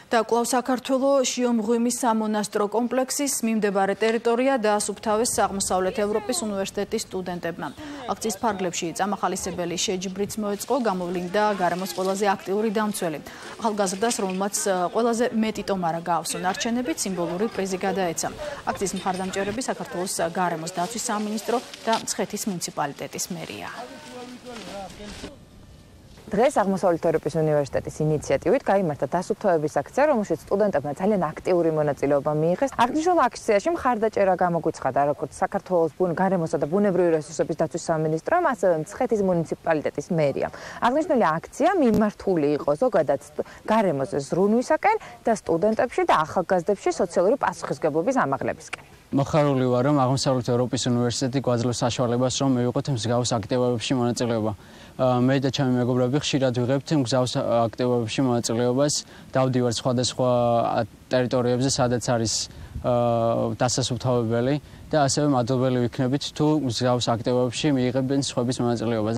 და კვლავ საქართველოს შიომღვიმის სამონასტრო კომპლექსის მიმდებარე ტერიტორია დაასუფთავეს აღმოსავლეთ ევროპის უნივერსიტეტის სტუდენტებმა. აქციის ფარგლებში წამახალისებელი შეჯიბრიც მოეწყო, გამოვლინდა გარემოს ყველაზე აქტიური დამცველი. ახალგაზრდას, რომელმაც ყველაზე მეტი ტომარა გაავსო ნარჩენებით, სიმბოლური პრიზი გადაეცა. აქციის მხარდამჭერები საქართველოს გარემოს დაცვის სამინისტრო და მცხეთის მუნიციპალიტეტის მერია. დღეს აღმოსავლეთ ევროპის უნივერსიტეტის ინიციატივით გაიმართა დასუფთავების აქცია, რომელშიც სტუდენტებმა ძალიან აქტიური მონაწილეობა მიიღეს. აღნიშნულ აქციაში მხარდაჭერა გამოგვიცხადა როგორც საქართველოს გარემოსა და ბუნებრივი რესურსების დაცვის სამინისტრომ, ასევე მცხეთის მუნიციპალიტეტის მერიამ. აღნიშნული აქცია მიმართული იყო ზოგადად გარემოზე ზრუნვისაკენ და სტუდენტებში და ახალგაზრდებში სოციალური პასუხისმგებლობის ამაღლებისკენ. მოხარული ვარ, რომ აღმოსავლეთ ევროპის უნივერსიტეტი გვაძლევს საშუალებას, რომ მივიღოთ მსგავს აქტივობებში მონაწილეობა. მე და ჩემი მეგობრები ხშირად ვიღებთ მსგავს აქტივობებში მონაწილეობას, დავდივართ სხვადასხვა ტერიტორიებზე, სადაც არის დასასუფთავებელი და ასევე მადლობელი ვიქნებით თუ მსგავს აქტივობებში მიიღებენ სხვების მონაწილეობას.